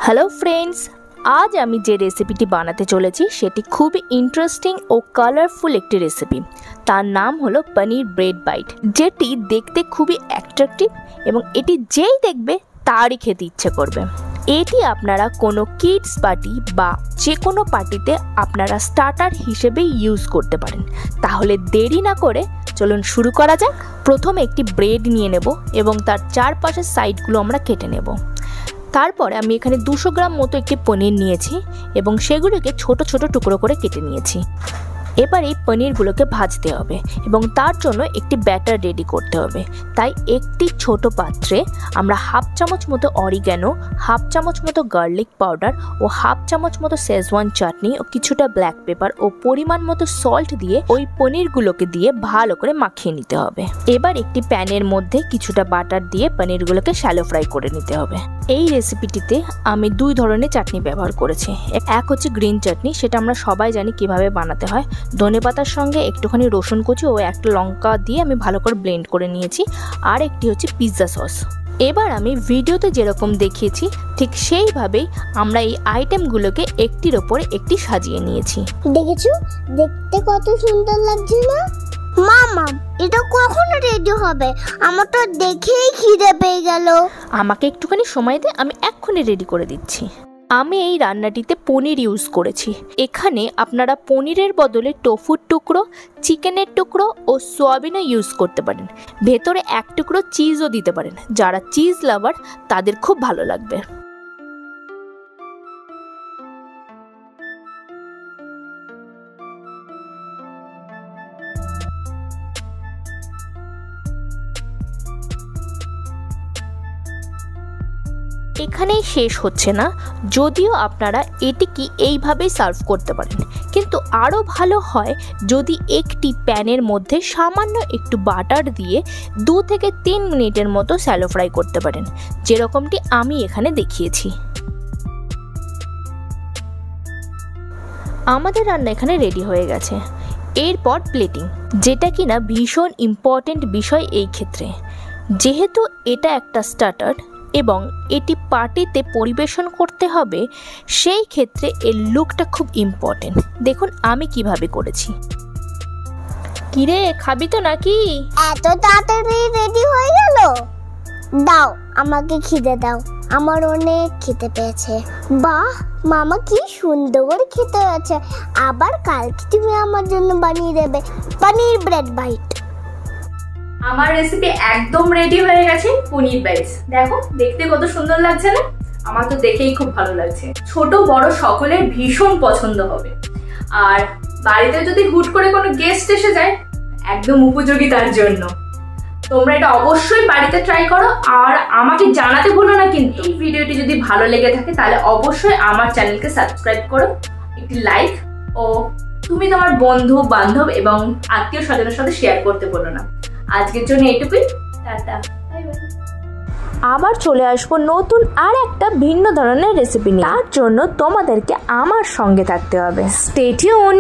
Hello friends, আজ আমি যে রেসিপিটি বানাতে চলেছি সেটি খুবই ইন্টারেস্টিং ও কালারফুল একটি রেসিপি। তার নাম হলো পনির ব্রেড বাইট, যেটি দেখতে খুবই অ্যাট্রাকটিভ এবং এটি যেই দেখবে তারই খেতে ইচ্ছে করবে। এটি আপনারা কোনো কিডস পার্টি বা যে কোনো পার্টিতে আপনারা স্টার্টার হিসেবে ইউজ করতে পারেন। তাহলে দেরি না করে চলুন শুরু করা যাক। প্রথমে একটি ব্রেড নিয়ে নেব এবং তার চারপাশের সাইডগুলো আমরা কেটে নেব। তারপরে আমি এখানে 200 গ্রাম মতো একটি পনির নিয়েছি এবং সেগুলোকে ছোট ছোট টুকরো করে কেটে নিয়েছি। এবার এই পনিরগুলোকে ভাজতে হবে এবং তার জন্য একটি ব্যাটার রেডি করতে হবে। তাই একটি ছোট পাত্রে আমরা হাফ চামচ মতো অরিগ্যানো, হাফ চামচ মতো গার্লিক পাউডার ও হাফ চামচ মতো শেজওয়ান চাটনি ও কিছুটা ব্ল্যাক পেপার ও পরিমাণ মতো সল্ট দিয়ে ওই পনিরগুলোকে দিয়ে ভালো করে মাখিয়ে নিতে হবে। এবার একটি প্যানের মধ্যে কিছুটা বাটার দিয়ে পনিরগুলোকে শ্যালো ফ্রাই করে নিতে হবে। এই রেসিপিটিতে আমি 2 ধরনের চাটনি ব্যবহার করেছি। এক হচ্ছে গ্রিন চাটনি, সেটা আমরা সবাই জানি কিভাবে বানাতে হয়। ধনেপাতার সঙ্গে একটুখানি রসুন কুচি ও একটা লঙ্কা দিয়ে আমি ভালো করে ব্লেন্ড করে নিয়েছি। আর একটি হচ্ছে পিৎজা সস। এবার আমি ভিডিওতে যেরকম দেখিয়েছি ঠিক সেইভাবেই আমরা এই আইটেমগুলোকে একটির ওপরে একটি সাজিয়ে নিয়েছি। দেখেছো, দেখতে কত সুন্দর লাগছে না? মামা, এটা কখন রেডি হবে? আমার তো দেখেই খিদে পেয়ে গেল। আমাকে একটুখানি সময় দে, আমি এক্ষুনি রেডি করে দিচ্ছি। আমি এই রান্নাটিতে পনির ইউজ করেছি। এখানে আপনারা পনিরের বদলে টোফুর টুকরো, চিকেনের টুকরো ও সয়াবিনও ইউজ করতে পারেন। ভেতরে 1 টুকরো চিজও দিতে পারেন। যারা চিজ লাভার তাদের খুব ভালো লাগবে। এখানেই শেষ হচ্ছে না, যদিও আপনারা এটিকে এইভাবেই সার্ভ করতে পারেন, কিন্তু আরও ভালো হয় যদি একটি প্যানের মধ্যে সামান্য একটু বাটার দিয়ে 2 থেকে 3 মিনিটের মতো শ্যালো ফ্রাই করতে পারেন, যেরকমটি আমি এখানে দেখিয়েছি। আমাদের রান্না এখানে রেডি হয়ে গেছে। এরপর প্লেটিং, যেটা কিনা ভীষণ ইম্পর্টেন্ট বিষয় এই ক্ষেত্রে। যেহেতু এটা একটা স্টার্টার এবং এটি পার্টিতে পরিবেশন করতে হবে, সেই ক্ষেত্রে এর লুকটা খুব ইম্পর্টেন্ট। দেখুন আমি কিভাবে করেছি। কিরে, খাবি তো নাকি? এত তাড়াতাড়ি রেডি হয়ে গেল? দাও, আমাকে খিদে দাও, আমার অনেক খেতে পেয়েছে। বাহ মামা, কি সুন্দর করে খেতে হয়েছে। আবার কালকে তুমি আমার জন্য বানিয়ে দেবে পনির ব্রেড বাইট। আমার রেসিপি একদম রেডি হয়ে গেছে, পনির বাইটস। দেখো দেখতে কত সুন্দর লাগছে না? আমার তো দেখেই খুব ভালো লাগছে। ছোট বড় সকলের ভীষণ পছন্দ হবে। আর বাড়িতে যদি হুট করে কোনো গেস্ট এসে যায়, একদম উপযোগী তার জন্য। তোমরা এটা অবশ্যই বাড়িতে ট্রাই করো আর আমাকে জানাতে ভুলো না কিন্তু। এই ভিডিওটি যদি ভালো লেগে থাকে তাহলে অবশ্যই আমার চ্যানেলকে সাবস্ক্রাইব করো, একটি লাইক ও তুমি তোমার বন্ধু বান্ধব এবং আত্মীয় স্বজনের সাথে শেয়ার করতে ভুলো না। আজকের জন্য এইটুকুই, টাটা, বাই বাই। আবার চলে আসবো নতুন আর একটা ভিন্ন ধরনের রেসিপি নিয়ে। তার জন্য তোমাদেরকে আমার সঙ্গে থাকতে হবে। Stay tune.